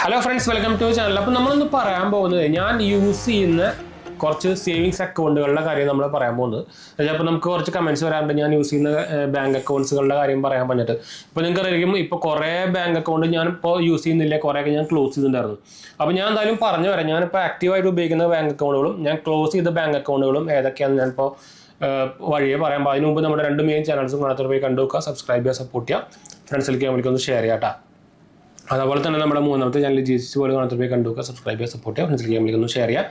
Hello friends, welcome to channel. അപ്പോൾ നമ്മളൊന്ന് പറയാൻ പോകുന്നത് ഞാൻ യൂസ് ചെയ്യുന്ന കുറച്ച് സേവിങ്സ് അക്കൗണ്ടുകളുടെ കാര്യം നമ്മൾ പറയാൻ പോകുന്നത്. അപ്പോൾ നമുക്ക് കുറച്ച് കമൻറ്റ്സ് വരാറുണ്ട് ഞാൻ യൂസ് ചെയ്യുന്ന ബാങ്ക് അക്കൗണ്ട്സുകളുടെ കാര്യം പറയാൻ പറഞ്ഞിട്ട്. ഇപ്പോൾ നിങ്ങൾക്ക് അറിയാം, ഇപ്പോൾ കുറേ ബാങ്ക് അക്കൗണ്ട് ഞാനിപ്പോൾ യൂസ് ചെയ്യുന്നില്ല, കുറേയൊക്കെ ഞാൻ ക്ലോസ് ചെയ്തിട്ടുണ്ടായിരുന്നു. അപ്പോൾ ഞാൻ എന്തായാലും പറഞ്ഞു വരാം, ഞാനിപ്പോൾ ആക്റ്റീവായിട്ട് ഉപയോഗിക്കുന്ന ബാങ്ക് അക്കൗണ്ടുകളും ഞാൻ ക്ലോസ് ചെയ്ത ബാങ്ക് അക്കൗണ്ടുകളും ഏതൊക്കെയാണെന്ന് ഞാനിപ്പോൾ വഴിയെ പറയാം. അപ്പോൾ അതിന് മുമ്പ് നമ്മുടെ 2 മെയിൻ ചാനൽസും കാണാത്തവർ പോയി കണ്ടു നോക്കുക, സബ്സ്ക്രൈബ് ചെയ്യുക, സപ്പോർട്ട് ചെയ്യുക, ഫ്രണ്ട്സിലേക്ക് നമ്മൾക്കൊന്ന് ഷെയർ ചെയ്യാം കേട്ടോ. അതുപോലെ തന്നെ നമ്മുടെ 3ാമത്തെ ചാനൽ GCC വേൾഡ് കാണാത്തവർ പോയി കണ്ടു നോക്കുക, സബ്സ്ക്രൈബ് ചെയ്യുക, സപ്പോർട്ട് ചെയ്യുക, ഫ്രണ്ട്സിലേക്ക് നമ്മൾക്കൊന്ന് ഷെയർ ചെയ്യുക.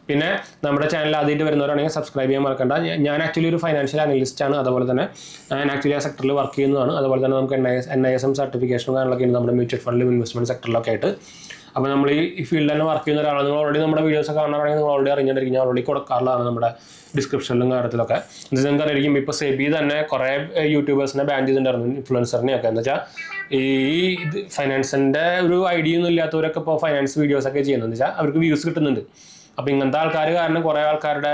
പിന്നെ നമ്മുടെ ചാനൽ ആദ്യമായിട്ട് വരുന്നവരാണെങ്കിൽ സബ്സ്ക്രൈബ് ചെയ്യാൻ മറക്കണ്ട. ഞാൻ ആക്ച്വലി ഒരു ഫൈനാൻഷ്യൽ അനലിസ്റ്റ് ആണ്. അതുപോലെ തന്നെ ഞാൻ ആക്ച്വലി ആ സെക്ടറിൽ വർക്ക് ചെയ്യുന്നതാണ്. അതുപോലെ തന്നെ നമുക്ക് NISM സർട്ടിഫിക്കേഷനും കാര്യങ്ങളൊക്കെ ഉണ്ട് നമ്മുടെ മ്യൂച്വൽ ഫണ്ടിലും ഇൻവെസ്റ്റ്മെന്റ് സെക്ടറിലൊക്കെ ആയിട്ട്. അപ്പോൾ നമ്മൾ ഈ ഫീൽഡിൽ തന്നെ വർക്ക് ചെയ്യുന്ന ഒരാളാണ്. നിങ്ങൾ ഓൾറെഡി നമ്മുടെ വീഡിയോസ് കാണുകയാണെങ്കിൽ നിങ്ങൾ ഓൾറെഡി അറിഞ്ഞിരിക്കും, ഞാൻ ഓൾറെഡി കൊടുക്കാറുള്ളതാണ് നമ്മുടെ ഡിസ്ക്രിപ്ഷനിലും കാര്യത്തിലൊക്കെ. നിങ്ങൾക്ക് അറിയാം, ഇപ്പോൾ സെബി തന്നെ കുറേ യൂട്യൂബേഴ്സിനെ ബാൻ ചെയ്തിട്ടുണ്ടായിരുന്നു, ഇൻഫ്ലുവൻസറിനെയൊക്കെ. എന്ന് വെച്ചാൽ ഈ ഫൈനാൻസിൻ്റെ ഒരു ഐഡിയ ഒന്നും ഇല്ലാത്തവരൊക്കെ ഇപ്പോൾ ഫൈനാൻസ് വീഡിയോസൊക്കെ ചെയ്യുന്നത് വെച്ചാൽ അവർക്ക് വ്യൂസ് കിട്ടുന്നുണ്ട്. അപ്പോൾ ഇങ്ങനത്തെ ആൾക്കാർ കാരണം കുറേ ആൾക്കാരുടെ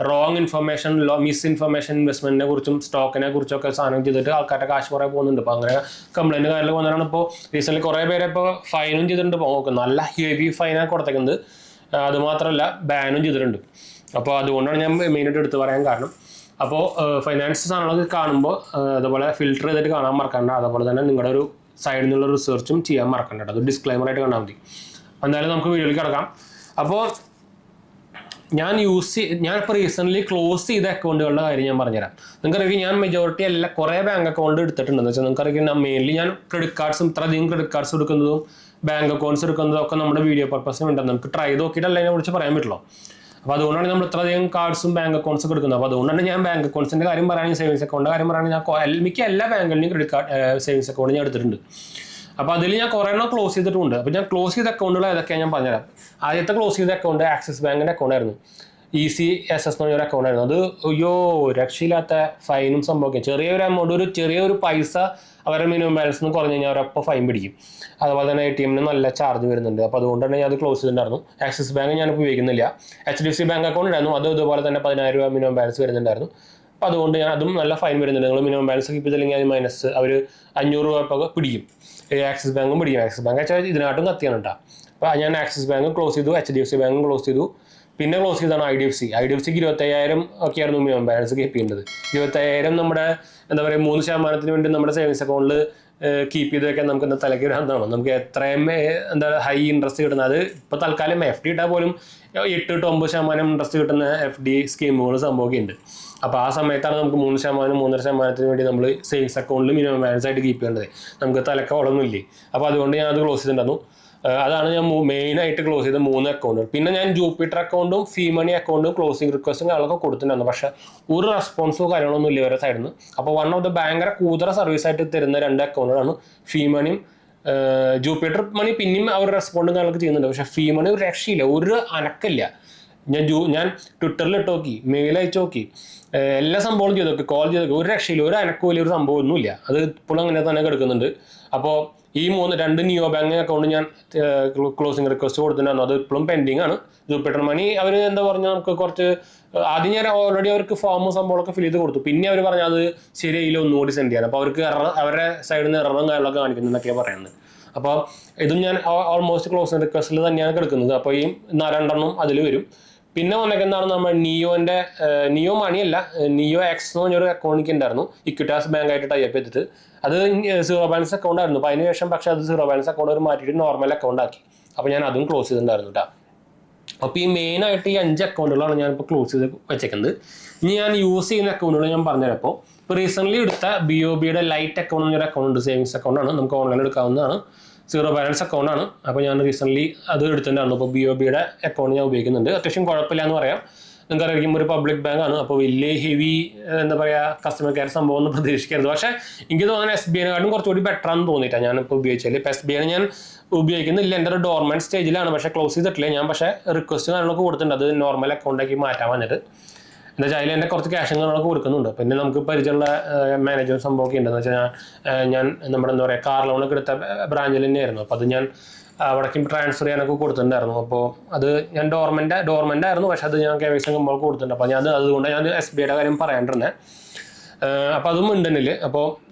റോങ് ഇൻഫർമേഷൻ, മിസ് ഇൻഫർമേഷൻ ഇൻവെസ്റ്റ്മെന്റിനെ കുറിച്ചും സ്റ്റോക്കിനെ കുറിച്ചൊക്കെ സാധനം ചെയ്തിട്ട് ആൾക്കാരുടെ കാശ് കുറേ പോകുന്നുണ്ട്. അപ്പോൾ അങ്ങനെ കംപ്ലൈൻറ്റ് കാര്യങ്ങൾ വന്നതാണ്. ഇപ്പോൾ റീസെൻ്റ്ലി കുറേ പേരെ ഇപ്പോൾ ഫൈനും ചെയ്തിട്ടുണ്ട്. ഇപ്പോൾ നല്ല ഹെവി ഫൈനാണ് കൊടുത്തേക്കുന്നത്. അതുമാത്രമല്ല ബാനും ചെയ്തിട്ടുണ്ട്. അപ്പോൾ അതുകൊണ്ടാണ് ഞാൻ മെയിനായിട്ട് എടുത്ത് പറയാൻ കാരണം. അപ്പോൾ ഫൈനാൻസ് സാധനങ്ങളൊക്കെ കാണുമ്പോൾ അതുപോലെ ഫിൽറ്റർ ചെയ്തിട്ട് കാണാൻ മറക്കണ്ട. അതുപോലെ തന്നെ നിങ്ങളുടെ ഒരു സൈഡിൽ നിന്നുള്ള റിസർച്ചും ചെയ്യാൻ മറക്കണ്ട. അത് ഡിസ്ക്ലൈമറായിട്ട് കണ്ടാൽ മതി. എന്തായാലും നമുക്ക് വീഡിയോയിലേക്ക് കിടക്കാം. അപ്പോൾ ഞാനിപ്പോൾ റീസെൻ്റ്ലി ക്ലോസ് ചെയ്ത അക്കൗണ്ടുകളുടെ കാര്യം ഞാൻ പറഞ്ഞുതരാം. നിങ്ങൾക്കറിയാം, ഞാൻ മെജോറിറ്റി കുറേ ബാങ്ക് അക്കൗണ്ട് എടുത്തിട്ടുണ്ടെന്ന് വെച്ചാൽ നിങ്ങൾക്കറിയാം, മെയിൻലി ഞാൻ ക്രെഡിറ്റ് കാർഡ്സും ഇത്രയധികം ക്രെഡിറ്റ് കാർഡ്സ് എടുക്കുന്നതും ബാങ്ക് അക്കൗണ്ട്സ് എടുക്കുന്നതും ഒക്കെ നമ്മുടെ വീഡിയോ പർപ്പസിന് വേണ്ടത്. നമുക്ക് ട്രൈ നോക്കിയിട്ടല്ല അതിനെക്കുറിച്ച് പറയാൻ പറ്റുള്ളൂ. അപ്പോൾ അതുകൊണ്ടാണ് നമ്മൾ ഇത്രയധികം കാർഡ്സും ബാങ്ക് അക്കൗണ്ട്സ് ഒക്കെ എടുക്കുന്നത്. അപ്പോൾ അതുകൊണ്ടാണ് ഞാൻ ബാങ്ക് അക്കൗണ്ട്സിൻ്റെ കാര്യം പറയുകയാണെങ്കിൽ, സേവിങ്സ് അക്കൗണ്ടിൻ്റെ കാര്യം പറയുകയാണെങ്കിൽ മിക്ക എല്ലാ ബാങ്കുകളിലും ക്രെഡിറ്റ് കാർഡ് സേവിങ്സ് അക്കൗണ്ട് ഞാൻ എടുത്തിട്ടുണ്ട്. അപ്പോൾ അതിൽ ഞാൻ കുറേ എണ്ണം ക്ലോസ് ചെയ്തിട്ടുണ്ട്. അപ്പോൾ ഞാൻ ക്ലോസ് ചെയ്ത അക്കൗണ്ടുകൾ ഏതൊക്കെയാണ് ഞാൻ പറഞ്ഞുതരാം. ആദ്യത്തെ ക്ലോസ് ചെയ്ത അക്കൗണ്ട് ആക്സിസ് ബാങ്കിൻ്റെ അക്കൗണ്ട് ആയിരുന്നു. ECSS എന്ന് പറഞ്ഞൊരു അക്കൗണ്ട് ആയിരുന്നു. അത് രക്ഷയില്ലാത്ത ഫൈനും സംഭവിക്കും. ചെറിയൊരു എമൗണ്ട്, ചെറിയൊരു പൈസ അവരുടെ മിനിമം ബാലൻസ് നിന്ന് കുറഞ്ഞു കഴിഞ്ഞാൽ അവരപ്പോൾ ഫൈൻ പിടിക്കും. അതുപോലെ തന്നെ ATM നല്ല ചാർജ് വരുന്നുണ്ട്. അപ്പോൾ അതുകൊണ്ട് തന്നെ ഞാൻ അത് ക്ലോസ് ചെയ്തിട്ടുണ്ടായിരുന്നു. ആക്സിസ് ബാങ്ക് ഞാനിപ്പോൾ ഉപയോഗിക്കുന്നില്ല. HDFC ബാങ്ക് അക്കൗണ്ട് ഉണ്ടായിരുന്നു. അത് ഇതുപോലെ തന്നെ 10,000 രൂപ മിനിമം ബാലൻസ് വരുന്നുണ്ടായിരുന്നു. അപ്പോൾ അതുകൊണ്ട് ഞാൻ അതും നല്ല ഫൈൻ വരുന്നുണ്ട്. നിങ്ങൾ മിനിമം ബാലൻസ് കീപ്പ് ചെയ്തില്ലെങ്കിൽ അത് മൈനസ് അവർ 500 രൂപ ഒക്കെ പിടിക്കും. ആക്സിസ് ബാങ്കും പിടിക്കും. ആക്സിസ് ബാങ്ക് വെച്ചാൽ ഇതിനായിട്ടും കത്തിയാണ് കേട്ടോ. അപ്പോൾ ഞാൻ ആക്സിസ് ബാങ്ക് ക്ലോസ് ചെയ്തു, HDFC ബാങ്കും ക്ലോസ് ചെയ്തു. പിന്നെ ക്ലോസ് ചെയ്താണ് IDFC. IDFCക്ക് 25,000 ഒക്കെയായിരുന്നു മിനിമം ബാലൻസ് കീപ്പ് ചെയ്യേണ്ടത്. 25,000 നമ്മുടെ 3% വേണ്ടി നമ്മുടെ സേവിങ്സ് അക്കൗണ്ടിൽ കീപ്പ് ചെയ്ത് വെക്കാൻ നമുക്ക് തലയ്ക്ക് വരാവുന്നതാണ്. നമുക്ക് എത്രയും ഹൈ ഇൻട്രസ്റ്റ് കിട്ടുന്നത്. അത് ഇപ്പോൾ തൽക്കാലം FD ഇട്ടാൽ പോലും 8-9% ഇൻട്രസ്റ്റ് കിട്ടുന്ന FD സ്കീമുകൾ സംഭവമൊക്കെയുണ്ട്. അപ്പോൾ ആ സമയത്താണ് നമുക്ക് 3%, 3.5% വേണ്ടി നമ്മൾ സേവിങ്സ് അക്കൗണ്ടിൽ മിനിമം ബാലൻസ് ആയിട്ട് കീപ്പ് ചെയ്യേണ്ടത്. നമുക്ക് തലക്കോളൊന്നുമില്ലേ. അപ്പോൾ അതുകൊണ്ട് ഞാൻ അത് ക്ലോസ് ചെയ്തിട്ടുണ്ടായിരുന്നു. അതാണ് ഞാൻ മെയിനായിട്ട് ക്ലോസ് ചെയ്ത 3 അക്കൗണ്ടുകൾ. പിന്നെ ഞാൻ ജൂപ്പിറ്റർ അക്കൗണ്ടും ഫീമണി അക്കൗണ്ടും ക്ലോസിംഗ് റിക്വസ്റ്റും കാര്യങ്ങളൊക്കെ കൊടുത്തിട്ടുണ്ടായിരുന്നു. പക്ഷേ ഒരു റെസ്പോൺസോ കാര്യങ്ങളൊന്നും ഇല്ല ഇവരുടെ സൈഡിൽ നിന്ന്. അപ്പോൾ വൺ ഓഫ് ദ ഭയങ്കര കൂതറ സർവീസായിട്ട് തരുന്ന 2 അക്കൗണ്ടുകളാണ് ഫീമണിയും ജൂപ്പിറ്റർ മണി. പിന്നെയും അവർ റെസ്പോണ്ടും കാര്യങ്ങളൊക്കെ ചെയ്യുന്നുണ്ട്. പക്ഷേ ഫീമണി ഒരു രക്ഷയില്ല, ഒരു അനക്കില്ല. ഞാൻ ട്വിറ്ററിൽ ഇട്ട് നോക്കി, മെയിൽ അയച്ചു നോക്കി, എല്ലാ സംഭവവും ചെയ്ത് നോക്കി, കോൾ ചെയ്ത് നോക്കി, ഒരു രക്ഷയില്ല, ഒരു അനക്കമില്ല, ഒരു സംഭവം ഒന്നുമില്ല. അത് ഇപ്പോഴും അങ്ങനെ തന്നെ കിടക്കുന്നുണ്ട്. അപ്പോൾ ഈ 2 നിയോ ബാങ്ക് അക്കൗണ്ട് ഞാൻ ക്ലോസിംഗ് റിക്വസ്റ്റ് കൊടുത്തിട്ടുണ്ടായിരുന്നു. അത് ഇപ്പോഴും പെൻഡിങ് ആണ്. ജൂപ്പിറ്റർ മണി അവർ എന്താ പറഞ്ഞാൽ നമുക്ക് കുറച്ച് ആദ്യം ഞാൻ ഓൾറെഡി അവർക്ക് ഫോമും സംഭവങ്ങളൊക്കെ ഫിൽ ചെയ്ത് കൊടുത്തു. പിന്നെ അവർ പറഞ്ഞാൽ അത് ശരിയായില്ല, ഒന്നുകൂടി സെൻഡ് ചെയ്യാൻ. അപ്പോൾ അവർക്ക് അവരുടെ സൈഡിൽ നിന്ന് എററും കാര്യങ്ങളൊക്കെ കാണിക്കുന്നതൊക്കെയാണ് പറയുന്നത്. അപ്പോൾ ഇതും ഞാൻ ഓൾമോസ്റ്റ് ക്ലോസിംഗ് റിക്വസ്റ്റിൽ തന്നെയാണ് കിടക്കുന്നത്. അപ്പോൾ ഈ 2 അതിൽ വരും. പിന്നെ വന്നേക്കുന്നതാണ് നമ്മൾ നിയോ മണിയല്ല, നിയോ എക്സ് എന്ന് പറഞ്ഞൊരു അക്കൗണ്ട് ഉണ്ടായിരുന്നു. ഇക്വിറ്റാസ് ബാങ്ക് ആയിട്ട് ടൈപ്പ് ചെയ്തിട്ട് അത് 0 ബാലൻസ് അക്കൗണ്ട് ആയിരുന്നു. അപ്പോൾ അതിന് ശേഷം പക്ഷേ അത് 0 ബാലൻസ് അക്കൗണ്ട് അവർ മാറ്റിയിട്ട് നോർമൽ അക്കൗണ്ട് ആക്കി. അപ്പോൾ ഞാൻ അതും ക്ലോസ് ചെയ്തിട്ടുണ്ടായിരുന്നു കേട്ടോ. അപ്പോൾ ഈ മെയിനായിട്ട് ഈ 5 അക്കൗണ്ടുകളാണ് ഞാനിപ്പോൾ ക്ലോസ് ചെയ്ത് വെച്ചേക്കുന്നത്. ഇനി ഞാൻ യൂസ് ചെയ്യുന്ന അക്കൗണ്ടുകൾ ഞാൻ പറഞ്ഞുതരാം. ഇപ്പോൾ റീസെൻ്റ്ലി എടുത്ത BOBയുടെ ലൈറ്റ് അക്കൗണ്ട് എന്നൊരു അക്കൗണ്ട്, സേവിങ്സ് അക്കൗണ്ടാണ്, നമുക്ക് ഓൺലൈൻ എടുക്കാവുന്നതാണ്. 0 ബാലൻസ് അക്കൗണ്ടാണ്. അപ്പോൾ ഞാൻ റീസെൻ്റ്ലി അത് എടുത്തിട്ടുണ്ടായിരുന്നു. അപ്പോൾ BOBയുടെ അക്കൗണ്ട് ഞാൻ ഉപയോഗിക്കുന്നുണ്ട്. അത്യാവശ്യം കുഴപ്പമില്ല എന്ന് പറയാം. നിങ്ങൾക്കറിയാം, ഒരു പബ്ലിക് ബാങ്ക് ആണ്. അപ്പോൾ വലിയ ഹെവി എന്താ പറയുക കസ്റ്റമർ കെയർ സംഭവം ഒന്നും പ്രതീക്ഷിക്കരുത്. പക്ഷേ എനിക്ക് തോന്നുന്നത് SBIനെക്കാട്ടും കുറച്ചുകൂടി ബെറ്റർ ആണെന്ന് തോന്നിയിട്ടാണ് ഞാനിപ്പോൾ ഉപയോഗിച്ചാൽ. ഇപ്പോൾ SBI ഞാൻ ഉപയോഗിക്കുന്നില്ല, എൻ്റെ ഒരു ഡോർമെൻറ്റ് സ്റ്റേജിലാണ്. പക്ഷേ ക്ലോസ് ചെയ്തിട്ടില്ല ഞാൻ. പക്ഷേ റിക്വസ്റ്റ് കാര്യങ്ങളൊക്കെ കൊടുത്തിട്ടുണ്ട് അത് നോർമൽ അക്കൗണ്ടാക്കി മാറ്റാൻ വന്നിട്ട്. എന്താ വെച്ചാൽ അതിൽ എൻ്റെ കുറച്ച് ക്യാഷും കാര്യങ്ങളൊക്കെ കൊടുക്കുന്നുണ്ട്. പിന്നെ നമുക്ക് പരിചയമുള്ള മാനേജർ സംഭവമൊക്കെ ഉണ്ടെന്ന് വെച്ചാൽ ഞാൻ നമ്മുടെ എന്താ പറയുക കാർ ലോണൊക്കെ എടുത്ത ബ്രാഞ്ചിൽ തന്നെയായിരുന്നു. അപ്പോൾ അത് ഞാൻ അവിടേക്കും ട്രാൻസ്ഫർ ചെയ്യാനൊക്കെ കൊടുത്തിട്ടുണ്ടായിരുന്നു. അപ്പോൾ അത് ഞാൻ ഡോർമെൻ്റ് ആയിരുന്നു. പക്ഷേ അത് ഞാൻ KYC സംഭവം കൊടുത്തിട്ടുണ്ട്. അപ്പോൾ അതുകൊണ്ട് ഞാൻ SBIയുടെ കാര്യം പറയാണ്ടിരുന്നത്. അപ്പോൾ അതും ഉണ്ടെന്നിൽ. അപ്പോൾ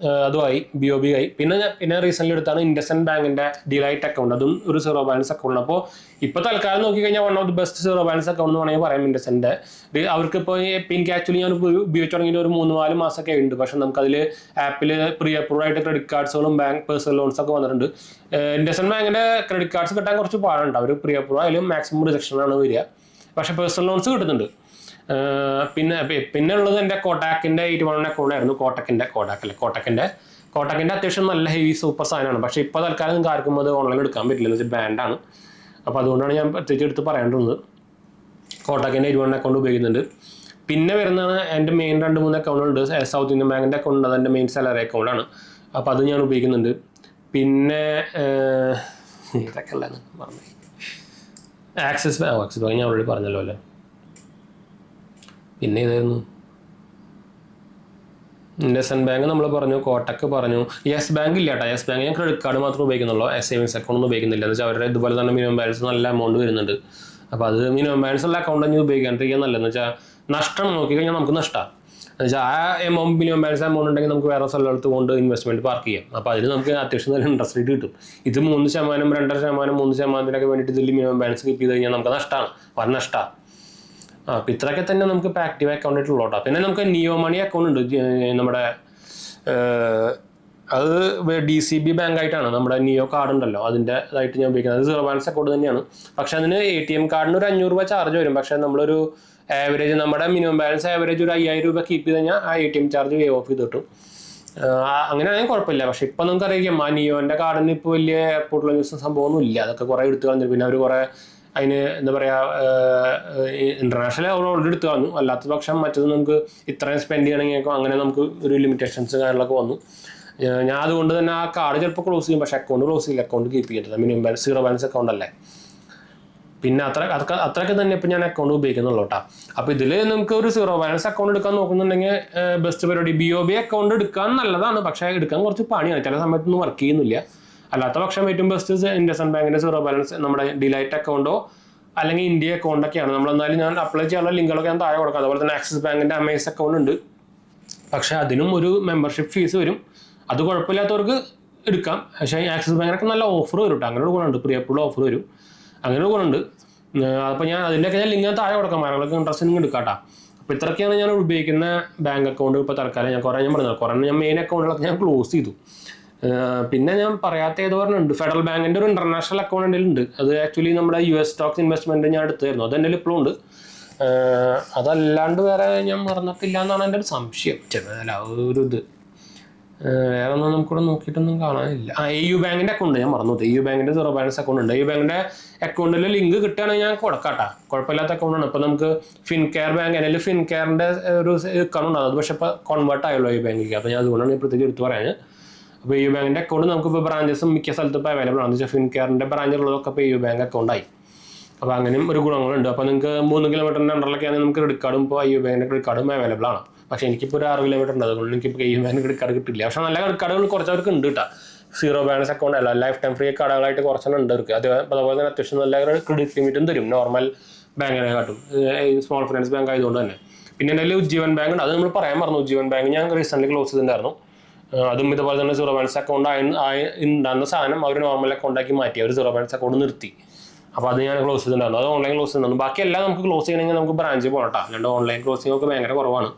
അതുമായി BOB ആയി. പിന്നെ റീസെൻ്റ്ലി എടുത്താണ് ഇൻഡസ്ഇൻഡ് ബാങ്കിൻ്റെ ഡിലൈറ്റ് അക്കൗണ്ട്. അതും ഒരു സീറോ ബാലൻസ് അക്കൗണ്ട്. അപ്പോൾ ഇപ്പോൾ തൽക്കാലം നോക്കിക്കഴിഞ്ഞാൽ one of the best zero balance account എന്ന് വേണമെങ്കിൽ പറയാം ഇൻഡസ്ഇൻ്റെ. അവർക്കിപ്പോൾ എനിക്ക് ആക്ച്വലി ഞാൻ ഉപയോഗിച്ച് തുടങ്ങിയിട്ട് ഒരു 3-4 മാസമൊക്കെ ഉണ്ട്. പക്ഷേ നമുക്കതിൽ ആപ്പിൽ പ്രീ അപ്രൂവ് ആയിട്ട് ക്രെഡിറ്റ് കാർഡ്സുകളും ബാങ്ക് പേഴ്സണൽ ലോൺസ് ഒക്കെ വന്നിട്ടുണ്ട്. ഇൻഡസ്ഇൻഡ് ബാങ്കിൻ്റെ ക്രെഡിറ്റ് കാർഡ്സ് കിട്ടാൻ കുറച്ച് പാടുണ്ട്. അവർ പ്രീ അപ്രൂവ് ആയാലും മാക്സിമം റിജക്ഷനാണ് വരിക. പക്ഷേ പേഴ്സണൽ ലോൺസ് കിട്ടുന്നുണ്ട്. പിന്നെ ഉള്ളത് എൻ്റെ കോട്ടാക്കിൻ്റെ 81 അക്കൗണ്ട് ആയിരുന്നു. കോട്ടക്കിൻ്റെ അത്യാവശ്യം നല്ല ഹെവി സൂപ്പർ സാധനമാണ്. പക്ഷേ ഇപ്പോൾ തൽക്കാലം നിങ്ങൾക്ക് ആർക്കും അത് ഓൺലൈൻ എടുക്കാൻ പറ്റില്ല, എന്ന് വെച്ചാൽ ബാൻഡാണ്. അപ്പോൾ അതുകൊണ്ടാണ് ഞാൻ പ്രത്യേകിച്ച് എടുത്ത് പറയേണ്ടത്. കോട്ടക്കിൻ്റെ 81 അക്കൗണ്ട് ഉപയോഗിക്കുന്നുണ്ട്. പിന്നെ വരുന്നതാണ് എൻ്റെ മെയിൻ 2-3 അക്കൗണ്ടുണ്ട്. സൗത്ത് ഇന്ത്യൻ ബാങ്കിൻ്റെ അക്കൗണ്ട്, അതെൻ്റെ മെയിൻ സാലറി അക്കൗണ്ടാണ്. അപ്പോൾ അത് ഞാൻ ഉപയോഗിക്കുന്നുണ്ട്. പിന്നെ ഇതൊക്കെ ഉള്ളതെന്ന് പറഞ്ഞു. ആക്സിസ് ബാങ്ക് ഞാൻ ഓൾറെഡി പറഞ്ഞല്ലോ അല്ലേ. പിന്നെ ഇതായിരുന്നു ഇൻഡസ്ഇൻഡ് ബാങ്ക് നമ്മൾ പറഞ്ഞു, കോട്ടക്ക് പറഞ്ഞു. യെസ് ബാങ്ക് ഇല്ല കേട്ടോ. യെസ് ബാങ്ക് ഞാൻ ക്രെഡിറ്റ് കാർഡ് മാത്രമേ ഉപയോഗിക്കുന്നുള്ളൂ. സേവിങ്സ് അക്കൗണ്ട് ഒന്നും ഉപയോഗിക്കുന്നില്ല. എന്ന് വെച്ചാൽ അവരുടെ ഇതുപോലെ തന്നെ മിനിമം ബാലൻസ് നല്ല എമൗണ്ട് വരുന്നുണ്ട്. അപ്പോൾ അത് മിനിമം ബാലൻസ് ഉള്ള അക്കൗണ്ട് തന്നെ ഉപയോഗിക്കാണ്ടിരിക്കാൻ നല്ലതെന്ന് വെച്ചാൽ നഷ്ടം നോക്കിക്കഴിഞ്ഞാൽ നമുക്ക് നഷ്ടമാണ്. എന്ന് വെച്ചാൽ ആ മിനിമം ബാലൻസ് എമൗണ്ട് ഉണ്ടെങ്കിൽ നമുക്ക് വേറെ സ്ഥലത്ത് കൊണ്ട് ഇൻവെസ്റ്റ്മെൻറ്റ് പാർക്ക് ചെയ്യാം. അപ്പോൾ അതിന് നമുക്ക് അത്യാവശ്യം നല്ല ഇൻട്രസ്റ്റ് റേറ്റ് കിട്ടും. ഇത് 3%, 2.5%, 3%-ൊക്കെ വേണ്ടിയിട്ട് ഇതിൽ മിനിമം ബാലൻസ് കീപ്പ് ചെയ്ത് കഴിഞ്ഞാൽ നമുക്ക് നഷ്ടമാണ്, വൻ നഷ്ടമാണ്. അപ്പോൾ ഇത്രയൊക്കെ തന്നെ നമുക്ക് ഇപ്പോൾ ആക്റ്റീവ് അക്കൗണ്ട് ആയിട്ടുള്ളൂ കേട്ടോ. പിന്നെ നമുക്ക് നിയോ മണി അക്കൗണ്ട് ഉണ്ട്. നമ്മുടെ അത് DCB ബാങ്കായിട്ടാണ്. നമ്മുടെ നിയോ കാർഡ് ഉണ്ടല്ലോ, അതിൻ്റെ ഇതായിട്ട് ഞാൻ ഉപയോഗിക്കുന്നത്. അത് സീറോ ബാലൻസ് അക്കൗണ്ട് തന്നെയാണ്. പക്ഷേ അതിന് ATM കാർഡിന് ഒരു 500 രൂപ ചാർജ് വരും. പക്ഷേ നമ്മളൊരു ആവറേജ്, നമ്മുടെ മിനിമം ബാലൻസ് ആവറേജ് ഒരു 5000 രൂപ കീപ്പ് ചെയ്ത് കഴിഞ്ഞാൽ ആ ATM ചാർജ് വേ ഓഫ് ചെയ്ത് കിട്ടും. അങ്ങനെയാണെങ്കിൽ കുഴപ്പമില്ല. പക്ഷേ ഇപ്പോൾ നമുക്കറിയാം ആ നിയോൻ്റെ കാർഡിന് ഇപ്പോൾ വലിയ എയർപോർട്ടിലെ സംഭവമൊന്നും ഇല്ല. അതൊക്കെ കുറേ എടുത്ത് കളഞ്ഞു. പിന്നെ അവർ കുറേ അതിന് എന്താ പറയുക, ഇൻ്റർനാഷണൽ ഓൾറെഡി എടുത്ത് കളഞ്ഞു. അല്ലാത്ത പക്ഷം മറ്റത് നമുക്ക് ഇത്രയും സ്പെൻഡ് ചെയ്യണമെങ്കിൽ അങ്ങനെ നമുക്ക് ഒരു ലിമിറ്റേഷൻസ് കാര്യങ്ങളൊക്കെ വന്നു. ഞാൻ അതുകൊണ്ട് തന്നെ ആ കാർഡ് ചിലപ്പോൾ ക്ലോസ് ചെയ്യും. പക്ഷേ അക്കൗണ്ട് ക്ലോസ് ചെയ്യില്ല. അക്കൗണ്ട് കീപ്പ് ചെയ്യുന്നത് minimum balance zero balance account അല്ലേ. പിന്നെ അത്രയൊക്കെ തന്നെ ഇപ്പോൾ ഞാൻ അക്കൗണ്ട് ഉപയോഗിക്കുന്നുള്ളൂ കേട്ടോ. അപ്പോൾ ഇതിൽ നമുക്ക് ഒരു സീറോ ബാലൻസ് അക്കൗണ്ട് എടുക്കാൻ നോക്കുന്നുണ്ടെങ്കിൽ ബെസ്റ്റ് പരിപാടി BOB അക്കൗണ്ട് എടുക്കാൻ നല്ലതാണ്. പക്ഷേ എടുക്കാൻ കുറച്ച് പണിയാണ്. ചില സമയത്തൊന്നും വർക്ക് ചെയ്യുന്നില്ല. അല്ലാത്ത പക്ഷം ഏറ്റവും ബെസ്റ്റ് ഇൻഡസ്ഇൻഡ് ബാങ്കിൻ്റെ സീറോ ബാലൻസ് നമ്മുടെ ഡിലൈറ്റ് അക്കൗണ്ടോ അല്ലെങ്കിൽ ഇന്ത്യ അക്കൗണ്ടൊക്കെയാണ്. നമ്മളെന്നാലും ഞാൻ അപ്ലൈ ചെയ്യാനുള്ള ലിങ്കുകളൊക്കെ ഞാൻ താഴെ കൊടുക്കാം. അതുപോലെ തന്നെ ആക്സിസ് ബാങ്കിൻ്റെ അമേസ് അക്കൗണ്ട് ഉണ്ട്. പക്ഷേ അതിനും ഒരു മെമ്പർഷിപ്പ് ഫീസ് വരും. അത് കുഴപ്പമില്ലാത്തവർക്ക് എടുക്കാം. പക്ഷേ ആക്സിസ് ബാങ്കിനൊക്കെ നല്ല ഓഫർ വരും കേട്ടോ. അങ്ങനെ ഒരു ഗുണമുണ്ട്, പ്രീ അപ്രൂവ്ഡ് ഓഫർ വരും. അങ്ങനെ ഒരു ഗുണമുണ്ട്. അപ്പോൾ ഞാൻ അതിൻ്റെയൊക്കെ ഞാൻ ലിങ്ക് താഴെ കൊടുക്കാം. ആളുകൾക്ക് ഇൻട്രസ്റ്റ് ഉണ്ടെങ്കിൽ എടുക്കാം കേട്ടോ. അപ്പോൾ ഇത്രയൊക്കെയാണ് ഞാൻ ഉപയോഗിക്കുന്ന ബാങ്ക് അക്കൗണ്ട് ഇപ്പോൾ തൽക്കാലം. ഞാൻ പറഞ്ഞത് ഞാൻ മെയിൻ അക്കൗണ്ടുകളൊക്കെ ഞാൻ ക്ലോസ് ചെയ്തു. പിന്നെ ഞാൻ പറയാത്ത ഏതോ പറഞ്ഞുണ്ട്, ഫെഡറൽ ബാങ്കിൻ്റെ ഒരു ഇൻ്റർനാഷണൽ അക്കൗണ്ട് എൻ്റെ ഉണ്ട്. അത് ആക്ച്വലി നമ്മുടെ US സ്റ്റോക്സ് ഇൻവെസ്റ്റ്മെൻറ്റ് ഞാൻ എടുത്തായിരുന്നു. അത് എൻ്റെ ഇപ്പോഴും ഉണ്ട്. അതല്ലാണ്ട് വേറെ ഞാൻ മറന്നിട്ടില്ല എന്നാണ് എൻ്റെ ഒരു സംശയം. ചെറുതല്ല ഒരു ഇത് വേറെ ഒന്നും നമുക്കിവിടെ നോക്കിയിട്ടൊന്നും കാണാനില്ല. AU ബാങ്കിൻ്റെ അക്കൗണ്ട് ഞാൻ മറന്നു. AU ബാങ്കിൻ്റെ സീറോ ബാലൻസ് അക്കൗണ്ട് ഉണ്ട്. AU ബാങ്കിൻ്റെ അക്കൗണ്ടിൽ ലിങ്ക് കിട്ടുകയാണെങ്കിൽ ഞാൻ കൊടുക്കാട്ടാ. കുഴപ്പമില്ലാത്ത അക്കൗണ്ടാണ്. ഇപ്പോൾ നമുക്ക് ഫിൻകെയർ ബാങ്ക്, അല്ലെങ്കിൽ ഫിൻകെയറിൻ്റെ ഒരു അക്കൗണ്ട് ഉണ്ട്. അത് പക്ഷേ ഇപ്പോൾ കൺവേർട്ട് ആയല്ലോ ഈ ബാങ്കിലേക്ക്. അപ്പോൾ ഞാൻ അതുകൊണ്ടാണ് ഞാൻ പ്രത്യേകിച്ച് എടുത്ത് പറയാൻ. അപ്പോൾ AU ബാങ്കിൻ്റെ അക്കൗണ്ട് നമുക്കിപ്പോൾ ബ്രാഞ്ചസും മിക്ക സ്ഥലത്തും ഇപ്പോൾ അവൈലബിൾ ആണ്. ഫിൻകെയറിൻ്റെ ബ്രാഞ്ചുള്ളതൊക്കെ ഇപ്പോൾ AU ബാങ്ക് അക്കൗണ്ടായി. അപ്പോൾ അങ്ങനെയും ഒരു ഗുണങ്ങളുണ്ട്. അപ്പോൾ നിങ്ങൾക്ക് 3 കിലോമീറ്ററിൻ്റെ അണ്ടറിലൊക്കെ ആണെങ്കിൽ നമുക്ക് ക്രെഡിറ്റ് കാർഡും ഇപ്പോൾ AU ബാങ്കിൻ്റെ ക്രെഡിറ്റ് കാർഡും അവൈലബിൾ ആണ്. പക്ഷേ എനിക്കിപ്പോൾ ഒരു 6 കിലോമീറ്റർ ഉണ്ട്. അതുകൊണ്ട് എനിക്കിപ്പോൾ AU ബാങ്കിൻ്റെ ക്രെഡിറ്റ് കാർഡ് കിട്ടില്ല. പക്ഷേ നല്ല ക്രെഡിറ്റ് കാർഡുകൾ കുറച്ചവർക്ക് ഉണ്ട് കേട്ടോ. സീറോ ബാലൻസ് അക്കൗണ്ട് അല്ല, ലൈഫ് ടൈം ഫ്രീ കാർഡുകളായിട്ട് കുറച്ചെണ്ണം ഉണ്ട് അവർക്ക്. അതുപോലെ തന്നെ അത്യാവശ്യം നല്ല ക്രെഡിറ്റ് ലിമിറ്റും തരും നോർമൽ ബാങ്കിനെ കാട്ടും, സ്മോൾ ഫിനാൻസ് ബാങ്ക് ആയതുകൊണ്ട് തന്നെ. പിന്നെ എൻ്റെ ഉജ്ജീവൻ ബാങ്ക് ഉണ്ട്. അത് നമ്മൾ പറയാൻ പറഞ്ഞു. ഉജ്ജീവൻ ബാങ്ക് ഞാൻ റീസെൻ്റ്ലി ക്ലോസ് ചെയ്തിട്ടുണ്ടായിരുന്നു. അതും ഇതുപോലെ തന്നെ സീറോ ബാലൻസ് അക്കൗണ്ട് ഉണ്ടാകുന്ന സാധനം അവർ നോർമൽ അക്കൗണ്ടാക്കി മാറ്റി. അവർ സീറോ ബാലൻസ് അക്കൗണ്ട് നിർത്തി. അപ്പോൾ അത് ഞാൻ ക്ലോസ് ചെയ്തിട്ടുണ്ടായിരുന്നു. അത് ഓൺലൈൻ ക്ലോസ് ചെയ്തിട്ടുണ്ടായിരുന്നു. ബാക്കിയെല്ലാം നമുക്ക് ക്ലോസ് ചെയ്യണമെങ്കിൽ നമുക്ക് ബ്രാഞ്ചിൽ പോകണം. അല്ലാണ്ട് ഓൺലൈൻ ക്ലോസിംഗ് ഒക്കെ ഭയങ്കര കുറവാണ്.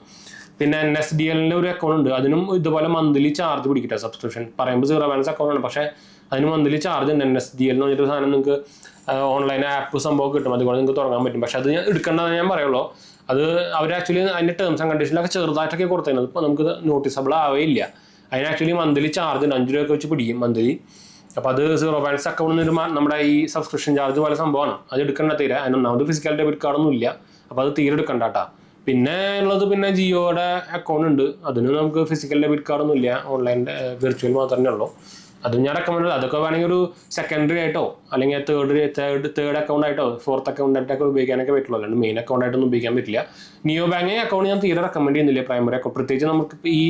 പിന്നെ NSDLൻ്റെ ഒരു അക്കൗണ്ട് ഉണ്ട്. അതിനും ഇതുപോലെ മന്ത്ലി ചാർജ് പിടിക്കട്ടെ. സബ്സ്ക്രിപ്ഷൻ പറയുമ്പോൾ സീറോ ബാലൻസ് അക്കൗണ്ടാണ്, പക്ഷേ അതിന് മന്ത്ലി ചാർജ് ഉണ്ട്. NSDL എന്ന് പറഞ്ഞിട്ട് സാധനം നിങ്ങൾക്ക് ഓൺലൈൻ ആപ്പ് സംഭവം കിട്ടും. അതുകൊണ്ട് നിങ്ങൾക്ക് തുടങ്ങാൻ പറ്റും. പക്ഷേ അത് എടുക്കേണ്ടതെന്ന് ഞാൻ പറയുള്ളൂ. അത് അവർ ആക്ച്വലി അതിൻ്റെ ടേംസ് ആൻഡ് കണ്ടീഷനിലൊക്കെ ചെറുതായിട്ടൊക്കെ കൊടുത്തിരുന്നത്. ഇപ്പോൾ നമുക്ക് നോട്ടീസബിൾ ആവേയില്ല. അതിന് ആക്ച്വലി മന്ത്ലി ചാർജ് ഉണ്ട്. 5 രൂപയൊക്കെ വെച്ച് പിടിക്കും മന്ത്ലി. അപ്പോൾ അത് സീറോ ബാലൻസ് അക്കൗണ്ടിൽ നിന്ന് നമ്മുടെ ഈ സബ്സ്ക്രിപ്ഷൻ ചാർജ് പോലെ സംഭവമാണ്. അത് എടുക്കേണ്ട തീരെ. അതിനൊന്നാമത് ഫിസിക്കൽ ഡെബിറ്റ് കാർഡൊന്നും ഇല്ല. അപ്പോൾ അത് തീരെ എടുക്കണ്ട കേട്ടോ. പിന്നെ ഉള്ളത് പിന്നെ ജിയോയുടെ അക്കൗണ്ട് ഉണ്ട്. അതിന് നമുക്ക് ഫിസിക്കൽ ഡെബിറ്റ് കാർഡൊന്നും ഇല്ല. ഓൺലൈൻ വിർച്വൽ മാത്രമേ ഉള്ളൂ. അതും ഞാൻ റെക്കമെൻഡ്. അതൊക്കെ വേണമെങ്കിൽ ഒരു സെക്കൻഡറി ആയിട്ടോ അല്ലെങ്കിൽ തേർഡ് അക്കൗണ്ട് ആയിട്ടോ ഫോർത്ത് അക്കൗണ്ട് ആയിട്ടൊക്കെ ഉപയോഗിക്കാനൊക്കെ പറ്റുള്ളൂ. അല്ലാണ്ട് മെയിൻ അക്കൗണ്ട് ആയിട്ടൊന്നും ഉപയോഗിക്കാൻ പറ്റില്ല. നിയോ ബാങ്കിങ് അക്കൗണ്ട് ഞാൻ തീരെ റെക്കമെൻഡ് ചെയ്യുന്നില്ല. പ്രൈമറി അക്കൗണ്ട് പ്രത്യേകിച്ച് നമുക്ക് ഈ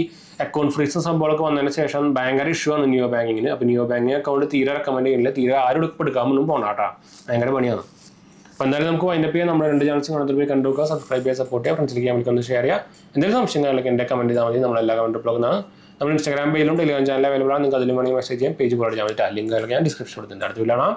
അക്കൗണ്ട് ഫ്രീസും സംഭവമൊക്കെ വന്നതിന് ശേഷം ഭയങ്കര ഇഷ്യൂ ആണ് നിയോ ബാങ്കിങ്ങിന്. അപ്പോൾ നിയോ ബാങ്കിങ് അക്കൗണ്ട് തീരെ റെക്കമെൻഡ് ചെയ്യുന്നില്ല. തീരെ ആരും എടുക്കാമൊന്നും പോകണം കേട്ടോ. ഭയങ്കര പണിയാണ്. അപ്പോൾ എന്തായാലും നമുക്ക് വൈൻഡപ്പ് ചെയ്യാൻ നമ്മുടെ 2 ചാനൽസും കാണാൻ പോയി കണ്ടുവെക്കുക, സബ്സ്ക്രൈബ് ചെയ്യുക, സപ്പോർട്ട് ചെയ്യുക, ഫ്രണ്ട്സിലേക്ക് നമുക്ക് ഷെയർ ചെയ്യുക. എന്തെങ്കിലും സംശയങ്ങളിലേക്ക് എൻ്റെ കമൻറ്റ് ചെയ്താൽ മതി, നമ്മളെല്ലാ കമൻറ്റ് ബ്ലോഗാണ്. നമ്മൾ ഇൻസ്റ്റാഗ്രാം പേജിലും ടെലിഗ്രാം ചാനൽ അവൈലബിൾ ആണ്. നിങ്ങൾക്ക് അതിലും വേണമെങ്കിൽ മെസ്സേജ് ചെയ്യാം. പേജ് ഫോളോ ചെയ്യാൻ വേണ്ടിയിട്ട് ലിങ്ക് ഞാൻ ഡിസ്ക്രിപ്ഷൻ കൊടുത്തിട്ടുണ്ട്. അടുത്ത വീഡിയോ കാണാം.